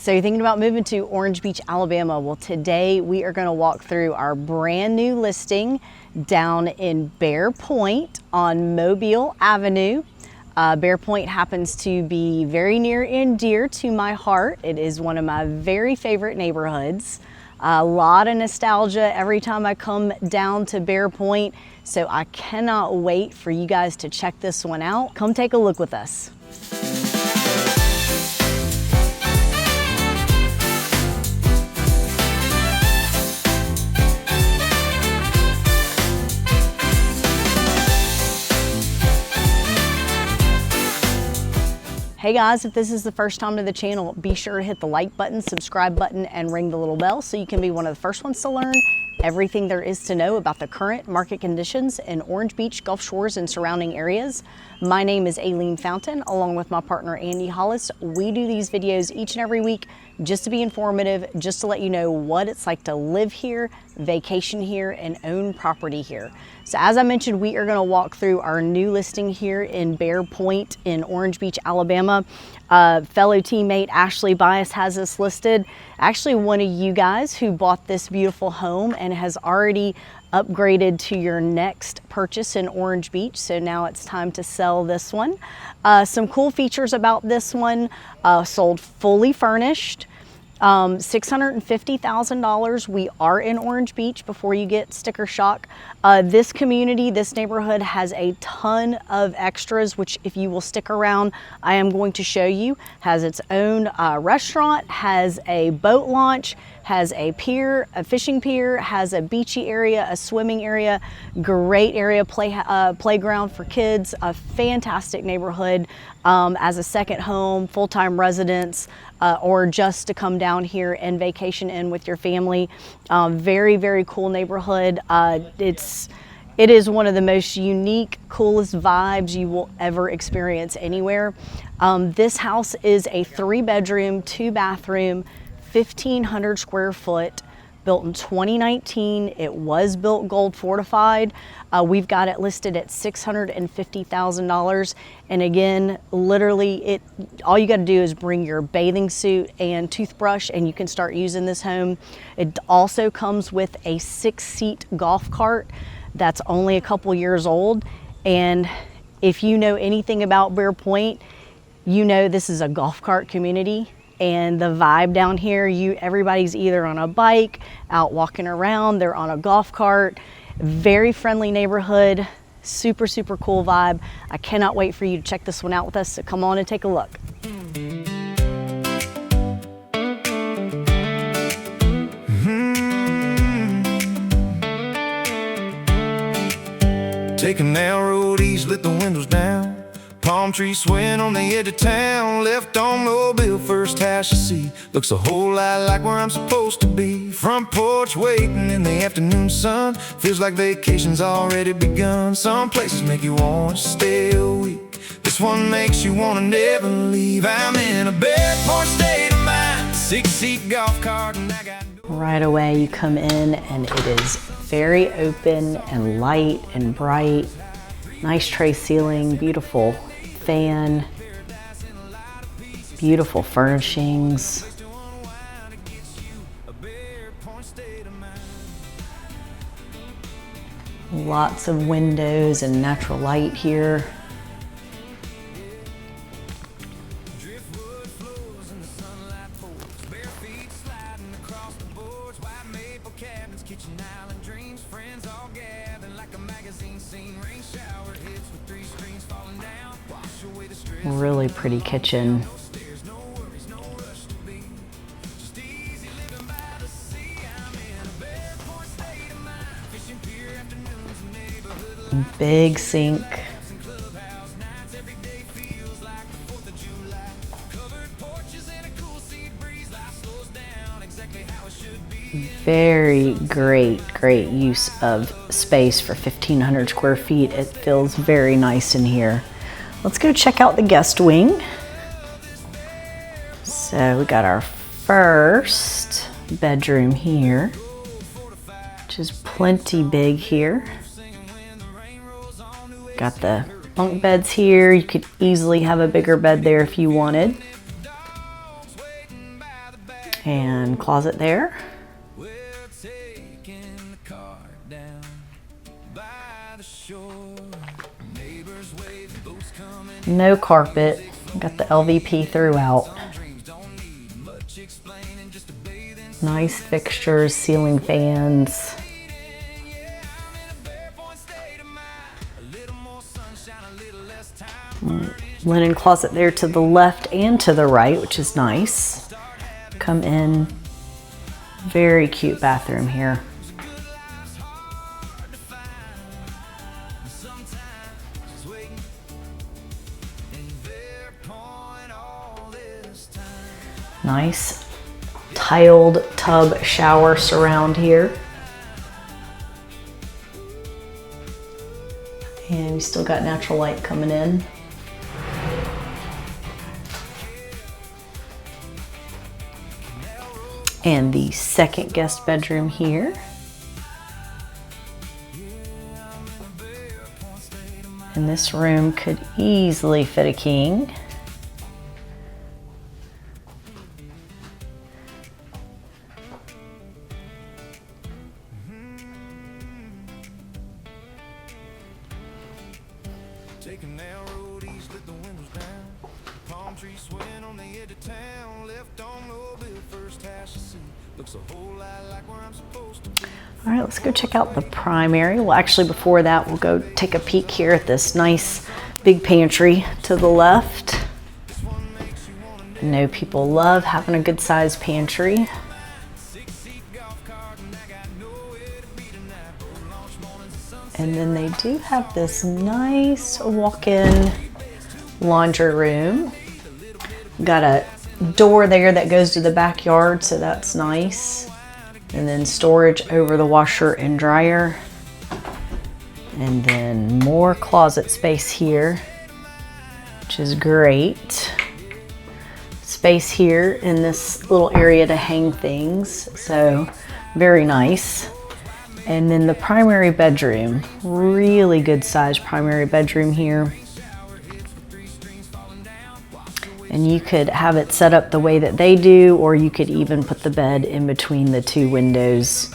So you're thinking about moving to Orange Beach, Alabama. Well, today we are going to walk through our brand new listing down in Bear Point on Mobile Avenue. Bear Point happens to be very near and dear to my heart. It is one of my very favorite neighborhoods. A lot of nostalgia every time I come down to Bear Point, so I cannot wait for you guys to check this one out. Come take a look with us. Hey guys, if this is the first time to the channel, be sure to hit the like button, subscribe button, and ring the little bell so you can be one of the first ones to learn everything there is to know about the current market conditions in Orange Beach, Gulf Shores, and surrounding areas. My name is Aileen Fountain, along with my partner Andy Hollis. We do these videos each and every week just to be informative, just to let you know what it's like to live here, vacation here, and own property here. So as I mentioned, we are going to walk through our new listing here in Bear Point in Orange Beach, Alabama. Fellow teammate Ashley Bias has this listed. Actually, one of you guys who bought this beautiful home and has already upgraded to your next purchase in Orange Beach. So now it's time to sell this one. Some cool features about this one: sold fully furnished. $650,000. We are in Orange Beach before you get sticker shock. This community, this neighborhood has a ton of extras, which if you will stick around, I am going to show you. Has its own restaurant, has a boat launch, has a pier, a fishing pier, has a beachy area, a swimming area, great area, playground for kids, a fantastic neighborhood as a second home, full-time residence, or just to come down here and vacation in with your family. Very, very cool neighborhood. It is one of the most unique, coolest vibes you will ever experience anywhere. This house is a 3-bedroom, 2-bathroom, 1,500 square foot, built in 2019. It was built gold fortified. We've got it listed at $650,000. And again, literally, all you got to do is bring your bathing suit and toothbrush and you can start using this home. It also comes with a 6-seat golf cart that's only a couple years old. And if you know anything about Bear Point, you know this is a golf cart community. And the vibe down here, everybody's either on a bike, out walking around, they're on a golf cart. Very friendly neighborhood, super, super cool vibe. I cannot wait for you to check this one out with us, so come on and take a look. Take a narrow road east, let the windows down. Palm trees swaying on the edge of town. Left on Mobile, first house you see. Looks a whole lot like where I'm supposed to be. Front porch waiting in the afternoon sun. Feels like vacation's already begun. Some places make you want to stay a week. This one makes you want to never leave. I'm in a Bear Point state of mind. 6-seat golf cart and I got... Right away you come in and it is very open and light and bright. Nice tray ceiling, beautiful fan, beautiful furnishings. Lots of windows and natural light here. Really pretty kitchen. Big sink. Very great use of space for 1,500 square feet. It feels very nice in here. Let's go check out the guest wing. So we got our first bedroom here, which is plenty big here. Got the bunk beds here. You could easily have a bigger bed there if you wanted. And closet there. We're taking the car down by the shore. Neighbors wave, boats coming. No carpet. Got the LVP throughout. Dreams don't need much explaining, just a bathing. Nice fixtures, ceiling fans. Linen closet there to the left and to the right, which is nice. Come in. Very cute bathroom here. Nice tiled tub shower surround here. And we still got natural light coming in. And the second guest bedroom here. And this room could easily fit a king. Taking narrow road east, lit the windows down. Palm trees swaying on the edge of town. Left on Mobile, first house you see. Looks a whole lot like where I'm supposed to be. All right, let's go check out the primary. Well, actually before that, we'll go take a peek here at this nice big pantry to the left. I know people love having a good sized pantry. And then they do have this nice walk-in laundry room. Got a door there that goes to the backyard, so that's nice. And then storage over the washer and dryer. And then more closet space here, which is great. Space here in this little area to hang things, so very nice. And then the primary bedroom, really good sized primary bedroom here. And you could have it set up the way that they do, or you could even put the bed in between the two windows.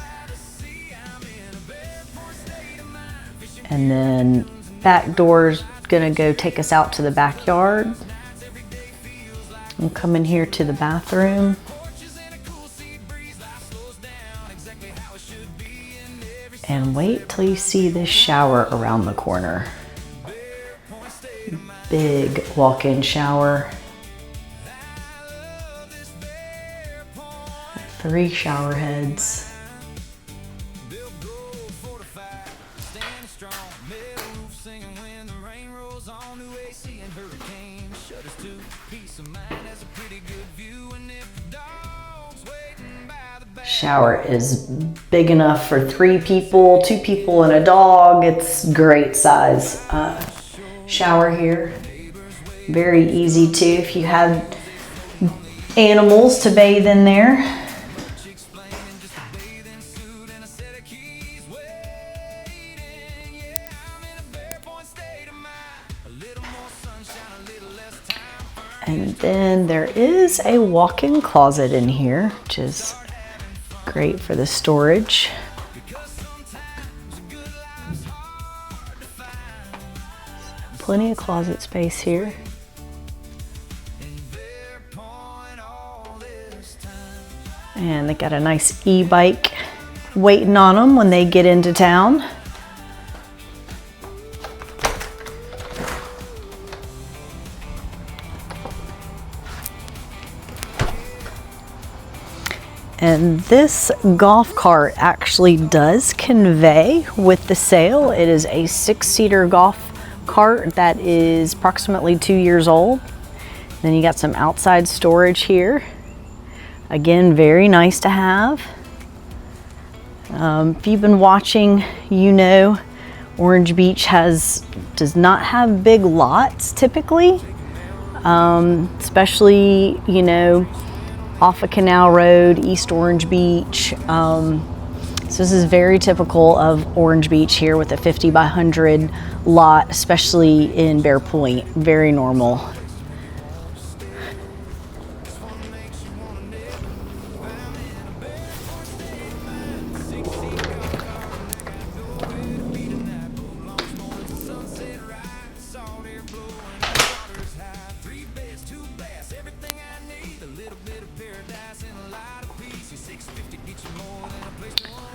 And then back door's gonna go take us out to the backyard. And come in here to the bathroom. And wait till you see this shower around the corner. Big walk-in shower. 3 shower heads. Shower is big enough for 3 people, 2 people and a dog. It's great size shower here. Very easy too if you had animals to bathe in there. And then there is a walk-in closet in here, which is great for the storage. Plenty of closet space here. And they got a nice e-bike waiting on them when they get into town. And this golf cart actually does convey with the sale. It is a 6-seater golf cart that is approximately 2 years old. Then you got some outside storage here. Again, very nice to have. If you've been watching, you know Orange Beach does not have big lots typically, especially, you know, off of Canal Road, East Orange Beach. So this is very typical of Orange Beach here with a 50 by 100 lot, especially in Bear Point, very normal.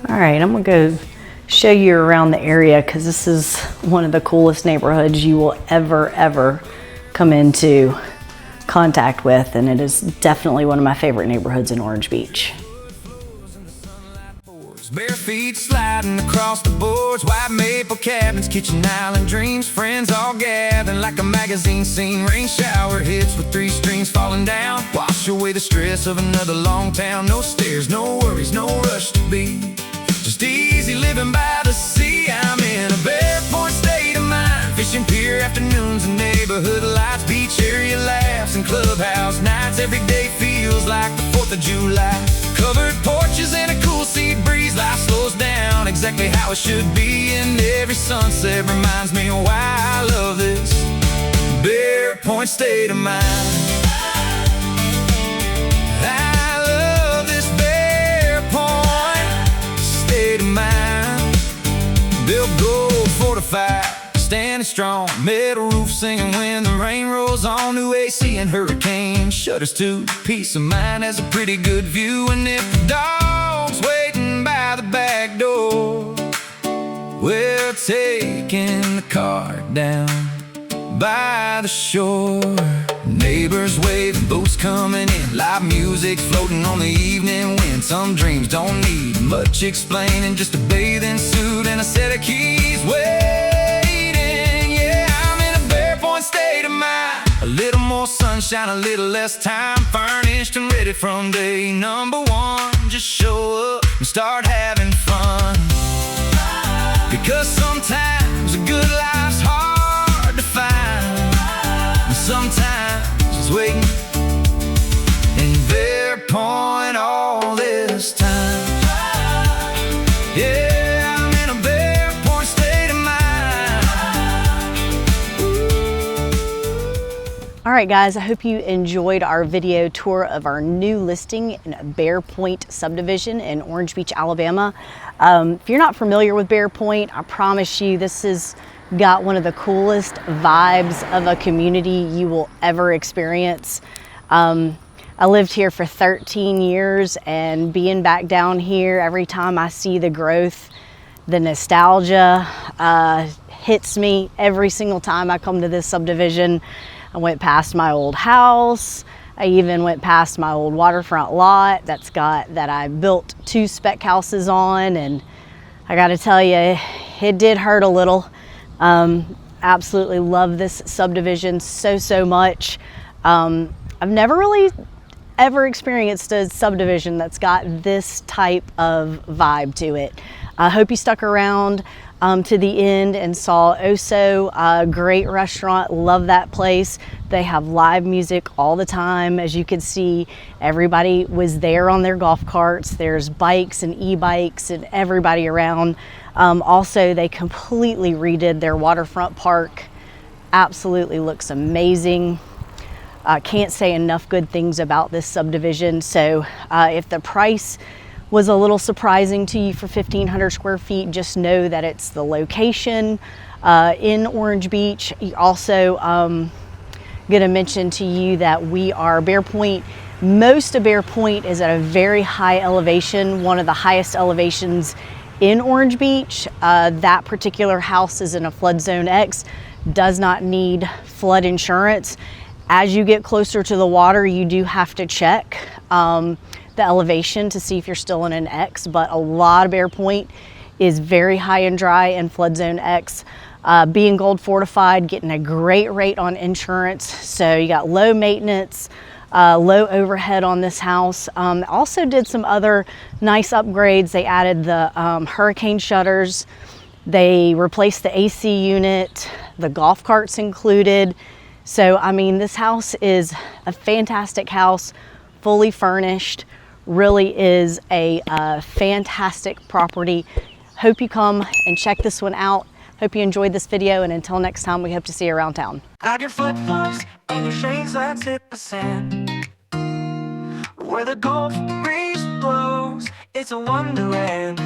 All right, I'm gonna go show you around the area because this is one of the coolest neighborhoods you will ever come into contact with, and it is definitely one of my favorite neighborhoods in Orange Beach. Bare feet sliding across the boards, white maple cabins, kitchen island dreams, friends all gathering like a magazine scene. Rain shower hits with 3 strings falling down, wash away the stress of another long town. No stairs, no worries, no rush to be, just easy living by the sea. I'm in a Bear Point state of mind, fishing pier afternoons and neighborhood lights, beach area laughs and clubhouse nights. Every day feels like the 4th of July. Covered porches and a cool sea breeze, life slows down exactly how it should be, and every sunset reminds me why I love this Bear Point state of mind. I love this Bear Point state of mind. Built gold, fortified, standing strong, metal roof singing when the rain rolls on. New AC and hurricane shutters too. Peace of mind has a pretty good view, and if the dog's waiting by the back door, we're taking the car down by the shore. Neighbors waving, boats coming in, live music floating on the evening wind. Some dreams don't need much explaining, just a bathing suit and a set of keys waiting. Yeah, I'm in a Bear Point state of mind. A little more sunshine, a little less time, furnished and ready from day number 1. Just show up and start having fun, because sometimes a good life's hard to find, and sometimes it's waiting in Bear Point all this time. Yeah, I'm in a Bear Point state of mind. All right, guys, I hope you enjoyed our video tour of our new listing in Bear Point subdivision in Orange Beach, Alabama. If you're not familiar with Bear Point, I promise you this has got one of the coolest vibes of a community you will ever experience. I lived here for 13 years, and being back down here, every time I see the growth, the nostalgia hits me every single time I come to this subdivision. I went past my old house. I even went past my old waterfront lot that I built 2 spec houses on, and I gotta tell you, it did hurt a little. Absolutely love this subdivision so much. I've never really ever experienced a subdivision that's got this type of vibe to it. I hope you stuck around to the end and saw Oso, a great restaurant. Love that place. They have live music all the time. As you can see, everybody was there on their golf carts. There's bikes and e-bikes and everybody around. Also, they completely redid their waterfront park. Absolutely looks amazing. Can't say enough good things about this subdivision. So if the price was a little surprising to you for 1,500 square feet, just know that it's the location in Orange Beach. Also gonna mention to you that we are Bear Point. Most of Bear Point is at a very high elevation, one of the highest elevations in Orange Beach. That particular house is in a flood zone X, does not need flood insurance. As you get closer to the water, you do have to check the elevation to see if you're still in an X, but a lot of Bear Point is very high and dry in flood zone X. Being gold fortified, getting a great rate on insurance. So you got low maintenance, low overhead on this house. Also did some other nice upgrades. They added the hurricane shutters. They replaced the AC unit, the golf carts included. So, I mean, this house is a fantastic house, fully furnished. Really is a fantastic property. Hope you come and check this one out. Hope you enjoyed this video, and until next time, we hope to see you around town. I get footfalls in your shades that tip the sand, where the Gulf breeze blows, it's a wonderland.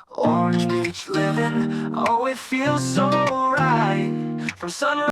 Orange Beach living, oh, it feels so right. From sunrise